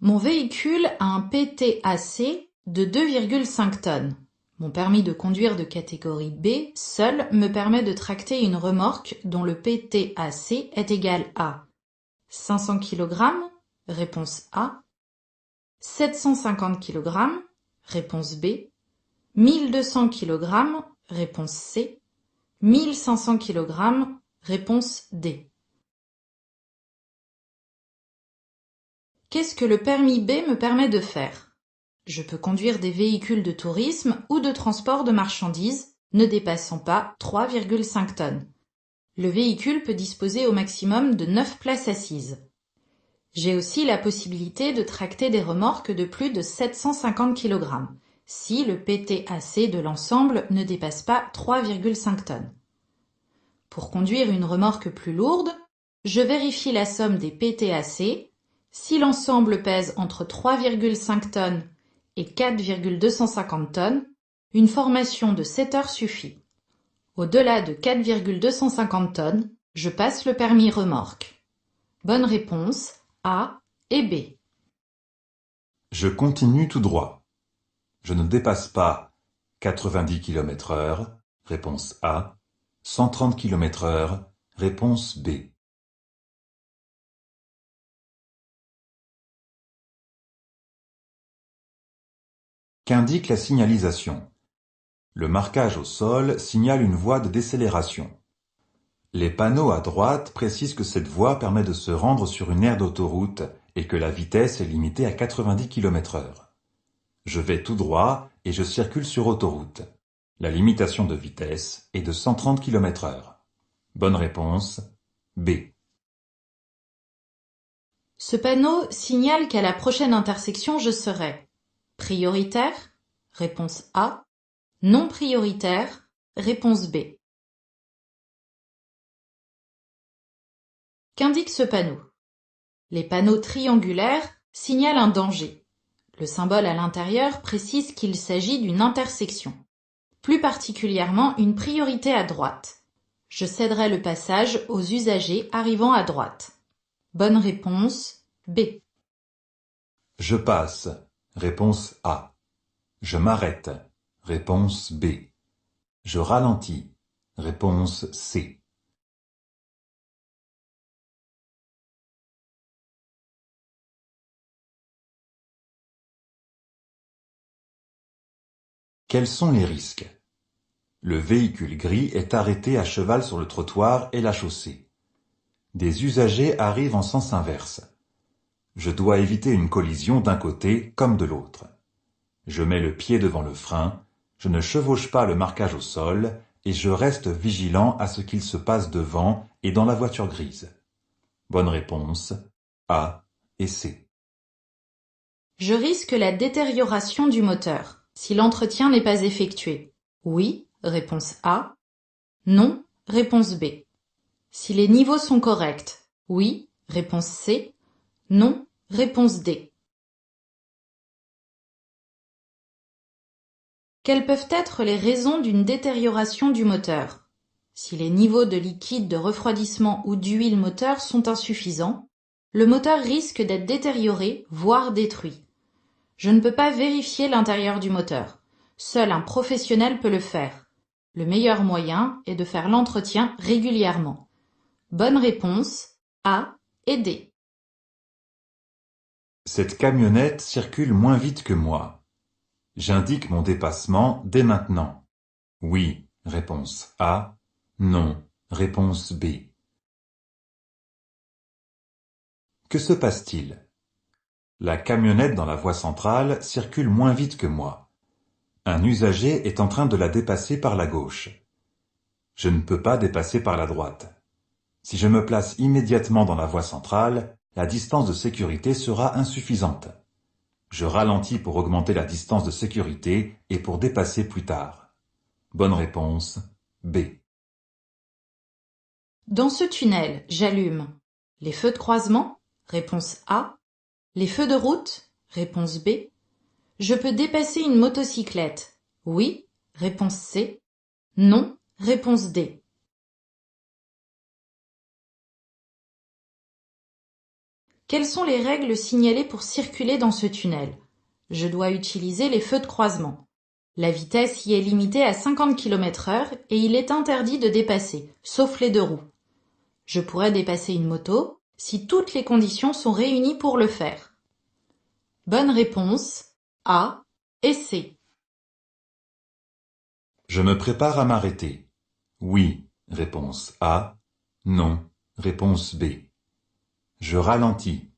Mon véhicule a un PTAC de 2,5 tonnes. Mon permis de conduire de catégorie B seul me permet de tracter une remorque dont le PTAC est égal à 500 kg, réponse A, 750 kg, réponse B, 1200 kg, réponse C, 1500 kg, réponse D. Qu'est-ce que le permis B me permet de faire? Je peux conduire des véhicules de tourisme ou de transport de marchandises ne dépassant pas 3,5 tonnes. Le véhicule peut disposer au maximum de 9 places assises. J'ai aussi la possibilité de tracter des remorques de plus de 750 kg, si le PTAC de l'ensemble ne dépasse pas 3,5 tonnes. Pour conduire une remorque plus lourde, je vérifie la somme des PTAC. Si l'ensemble pèse entre 3,5 tonnes et 4,250 tonnes, une formation de 7 heures suffit. Au-delà de 4,250 tonnes, je passe le permis remorque. Bonne réponse A et B. Je continue tout droit. Je ne dépasse pas 90 km/h, réponse A, 130 km/h, réponse B. Qu'indique la signalisation? Le marquage au sol signale une voie de décélération. Les panneaux à droite précisent que cette voie permet de se rendre sur une aire d'autoroute et que la vitesse est limitée à 90 km/h. Je vais tout droit et je circule sur autoroute. La limitation de vitesse est de 130 km/h. Bonne réponse B. Ce panneau signale qu'à la prochaine intersection, je serai prioritaire, réponse A, non prioritaire, réponse B. Qu'indique ce panneau? Les panneaux triangulaires signalent un danger. Le symbole à l'intérieur précise qu'il s'agit d'une intersection, plus particulièrement une priorité à droite. Je céderai le passage aux usagers arrivant à droite. Bonne réponse B. Je passe. Réponse A. Je m'arrête. Réponse B. Je ralentis. Réponse C. Quels sont les risques? Le véhicule gris est arrêté à cheval sur le trottoir et la chaussée. Des usagers arrivent en sens inverse. Je dois éviter une collision d'un côté comme de l'autre. Je mets le pied devant le frein, je ne chevauche pas le marquage au sol et je reste vigilant à ce qu'il se passe devant et dans la voiture grise. Bonne réponse A et C. Je risque la détérioration du moteur si l'entretien n'est pas effectué. Oui, réponse A. Non, réponse B. Si les niveaux sont corrects. Oui, réponse C. Non, réponse D. Quelles peuvent être les raisons d'une détérioration du moteur? Si les niveaux de liquide de refroidissement ou d'huile moteur sont insuffisants, le moteur risque d'être détérioré, voire détruit. Je ne peux pas vérifier l'intérieur du moteur. Seul un professionnel peut le faire. Le meilleur moyen est de faire l'entretien régulièrement. Bonne réponse A et D. Cette camionnette circule moins vite que moi. J'indique mon dépassement dès maintenant. Oui, réponse A. Non, réponse B. Que se passe-t-il? La camionnette dans la voie centrale circule moins vite que moi. Un usager est en train de la dépasser par la gauche. Je ne peux pas dépasser par la droite. Si je me place immédiatement dans la voie centrale, la distance de sécurité sera insuffisante. Je ralentis pour augmenter la distance de sécurité et pour dépasser plus tard. Bonne réponse B. Dans ce tunnel, j'allume les feux de croisement, réponse A, les feux de route, réponse B. Je peux dépasser une motocyclette. Oui, réponse C. Non, réponse D. Quelles sont les règles signalées pour circuler dans ce tunnel? Je dois utiliser les feux de croisement. La vitesse y est limitée à 50 km/h et il est interdit de dépasser, sauf les deux roues. Je pourrais dépasser une moto si toutes les conditions sont réunies pour le faire. Bonne réponse A et C. Je me prépare à m'arrêter. Oui, réponse A. Non, réponse B. Je ralentis.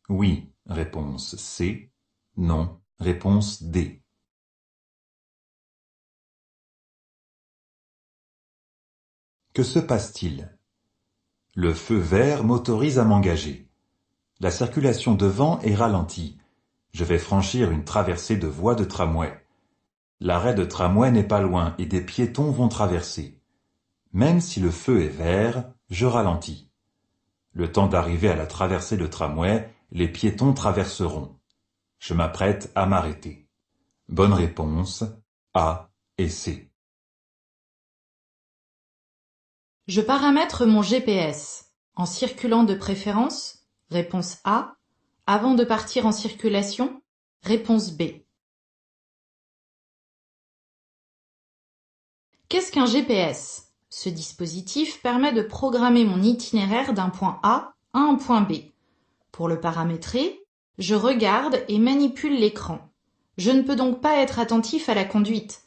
Oui, réponse C. Non, réponse D. Que se passe-t-il? Le feu vert m'autorise à m'engager. La circulation devant est ralentie. Je vais franchir une traversée de voie de tramway. L'arrêt de tramway n'est pas loin et des piétons vont traverser. Même si le feu est vert, je ralentis. Le temps d'arriver à la traversée de tramway, les piétons traverseront. Je m'apprête à m'arrêter. Bonne réponse A et C. Je paramètre mon GPS. En circulant de préférence? Réponse A. Avant de partir en circulation? Réponse B. Qu'est-ce qu'un GPS? Ce dispositif permet de programmer mon itinéraire d'un point A à un point B. Pour le paramétrer, je regarde et manipule l'écran. Je ne peux donc pas être attentif à la conduite.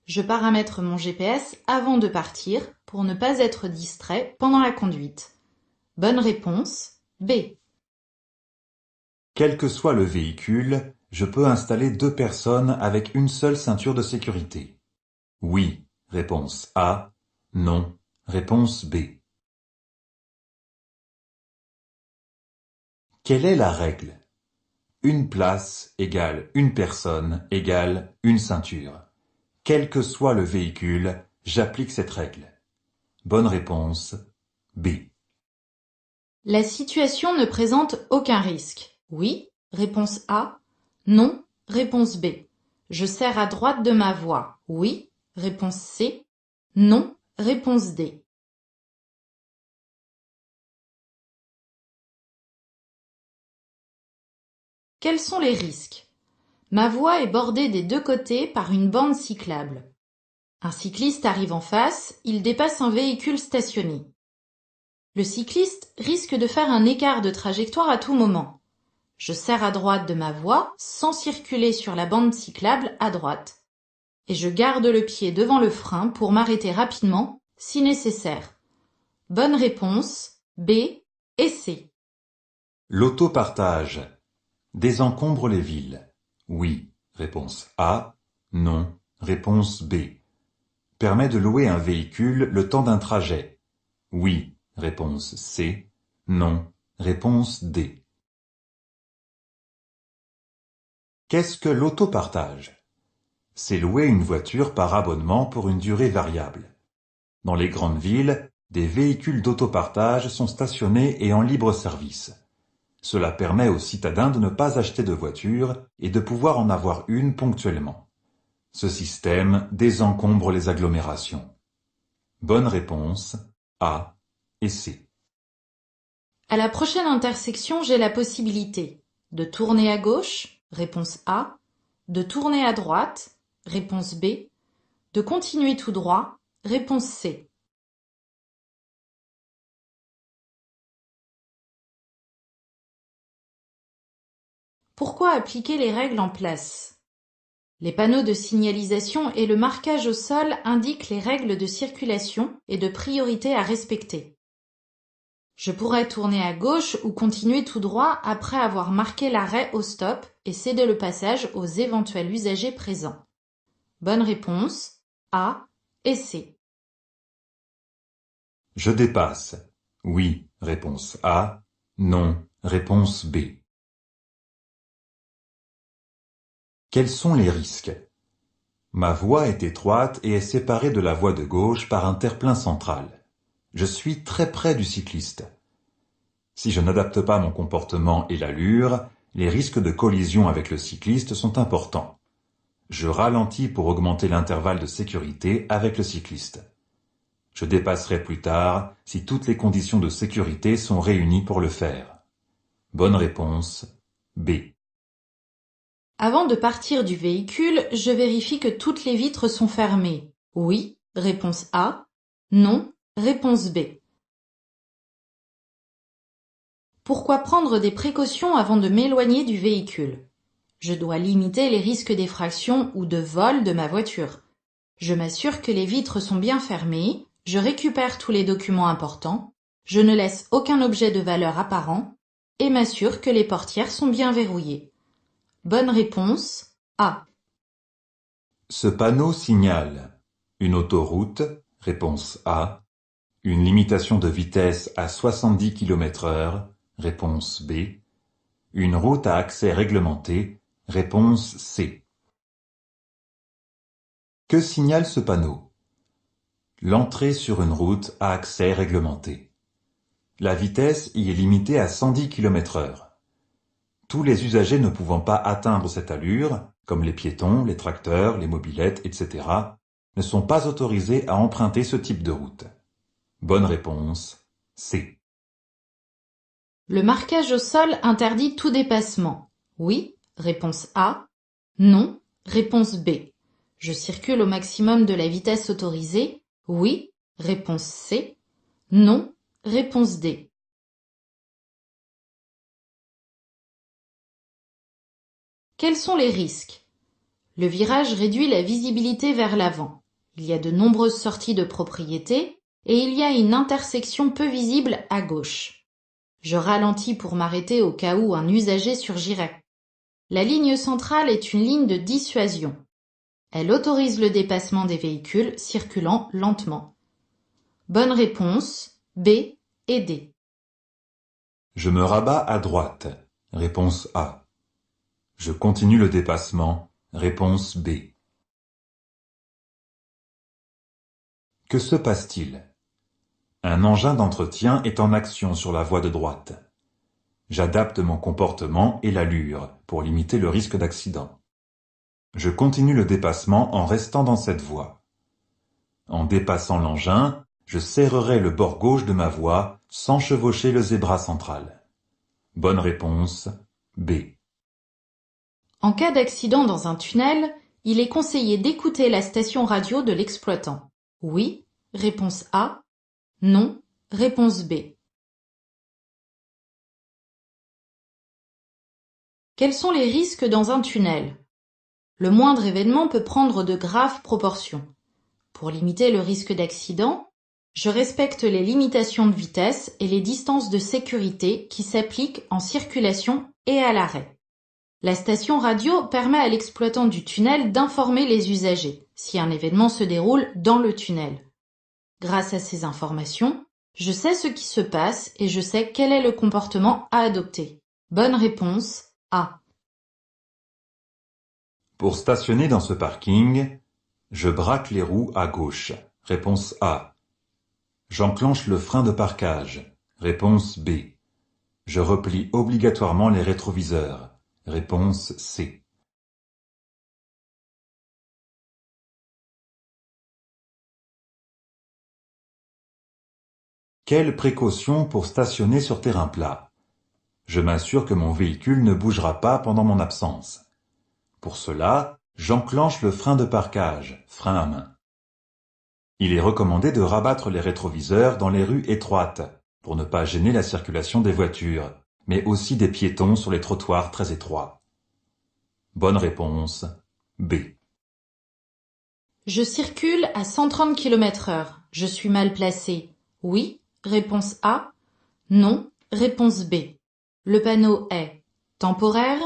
Je paramètre mon GPS avant de partir pour ne pas être distrait pendant la conduite. Bonne réponse B. Quel que soit le véhicule, je peux installer 2 personnes avec une seule ceinture de sécurité. Oui, réponse A. Non, réponse B. Quelle est la règle? Une place égale une personne égale une ceinture. Quel que soit le véhicule, j'applique cette règle. Bonne réponse B. La situation ne présente aucun risque. Oui, réponse A. Non, réponse B. Je serre à droite de ma voie. Oui, réponse C. Non, réponse D. Quels sont les risques? Ma voie est bordée des deux côtés par une bande cyclable. Un cycliste arrive en face, il dépasse un véhicule stationné. Le cycliste risque de faire un écart de trajectoire à tout moment. Je serre à droite de ma voie sans circuler sur la bande cyclable à droite. Et je garde le pied devant le frein pour m'arrêter rapidement si nécessaire. Bonne réponse B et C. L'autopartage désencombre les villes. Oui, réponse A. Non, réponse B. Permet de louer un véhicule le temps d'un trajet. Oui, réponse C. Non, réponse D. Qu'est-ce que l'autopartage? C'est louer une voiture par abonnement pour une durée variable. Dans les grandes villes, des véhicules d'autopartage sont stationnés et en libre service. Cela permet aux citadins de ne pas acheter de voiture et de pouvoir en avoir une ponctuellement. Ce système désencombre les agglomérations. Bonne réponse A et C. À la prochaine intersection, j'ai la possibilité de tourner à gauche, réponse A, de tourner à droite, réponse B, de continuer tout droit, réponse C. Pourquoi appliquer les règles en place? Les panneaux de signalisation et le marquage au sol indiquent les règles de circulation et de priorité à respecter. Je pourrais tourner à gauche ou continuer tout droit après avoir marqué l'arrêt au stop et céder le passage aux éventuels usagers présents. Bonne réponse A et C. Je dépasse. Oui, réponse A. Non, réponse B. Quels sont les risques? Ma voie est étroite et est séparée de la voie de gauche par un terre-plein central. Je suis très près du cycliste. Si je n'adapte pas mon comportement et l'allure, les risques de collision avec le cycliste sont importants. Je ralentis pour augmenter l'intervalle de sécurité avec le cycliste. Je dépasserai plus tard si toutes les conditions de sécurité sont réunies pour le faire. Bonne réponse B. Avant de partir du véhicule, je vérifie que toutes les vitres sont fermées. Oui, réponse A. Non, réponse B. Pourquoi prendre des précautions avant de m'éloigner du véhicule? Je dois limiter les risques d'effraction ou de vol de ma voiture. Je m'assure que les vitres sont bien fermées, je récupère tous les documents importants, je ne laisse aucun objet de valeur apparent et m'assure que les portières sont bien verrouillées. Bonne réponse A. Ce panneau signale une autoroute, réponse A, une limitation de vitesse à 70 km/h, réponse B, une route à accès réglementé, réponse C. Que signale ce panneau? L'entrée sur une route à accès réglementé. La vitesse y est limitée à 110 km/h. Tous les usagers ne pouvant pas atteindre cette allure, comme les piétons, les tracteurs, les mobylettes, etc., ne sont pas autorisés à emprunter ce type de route. Bonne réponse C. Le marquage au sol interdit tout dépassement. Oui, réponse A. Non, réponse B. Je circule au maximum de la vitesse autorisée. Oui, réponse C. Non, réponse D. Quels sont les risques? Le virage réduit la visibilité vers l'avant. Il y a de nombreuses sorties de propriété et il y a une intersection peu visible à gauche. Je ralentis pour m'arrêter au cas où un usager surgirait. La ligne centrale est une ligne de dissuasion. Elle autorise le dépassement des véhicules circulant lentement. Bonne réponse B et D. Je me rabats à droite, réponse A. Je continue le dépassement, réponse B. Que se passe-t-il? Un engin d'entretien est en action sur la voie de droite. J'adapte mon comportement et l'allure pour limiter le risque d'accident. Je continue le dépassement en restant dans cette voie. En dépassant l'engin, je serrerai le bord gauche de ma voie sans chevaucher le zébra central. Bonne réponse B. En cas d'accident dans un tunnel, il est conseillé d'écouter la station radio de l'exploitant. Oui, réponse A. Non, réponse B. Quels sont les risques dans un tunnel? Le moindre événement peut prendre de graves proportions. Pour limiter le risque d'accident, je respecte les limitations de vitesse et les distances de sécurité qui s'appliquent en circulation et à l'arrêt. La station radio permet à l'exploitant du tunnel d'informer les usagers si un événement se déroule dans le tunnel. Grâce à ces informations, je sais ce qui se passe et je sais quel est le comportement à adopter. Bonne réponse A. Pour stationner dans ce parking, je braque les roues à gauche. Réponse A. J'enclenche le frein de parquage. Réponse B. Je replie obligatoirement les rétroviseurs. Réponse C. Quelles précautions pour stationner sur terrain plat? Je m'assure que mon véhicule ne bougera pas pendant mon absence. Pour cela, j'enclenche le frein de parquage, frein à main. Il est recommandé de rabattre les rétroviseurs dans les rues étroites pour ne pas gêner la circulation des voitures, mais aussi des piétons sur les trottoirs très étroits. Bonne réponse B. Je circule à 130 km/h. Je suis mal placé. Oui, réponse A. Non, réponse B. Le panneau est temporaire,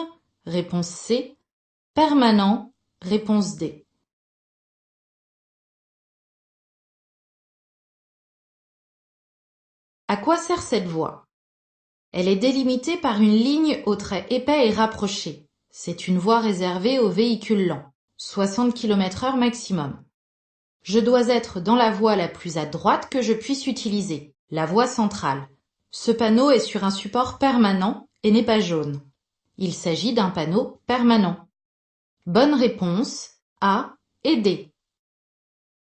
réponse C. Permanent, réponse D. À quoi sert cette voie? Elle est délimitée par une ligne aux traits épais et rapprochés. C'est une voie réservée aux véhicules lents, 60 km/h maximum. Je dois être dans la voie la plus à droite que je puisse utiliser, la voie centrale. Ce panneau est sur un support permanent et n'est pas jaune. Il s'agit d'un panneau permanent. Bonne réponse A et D.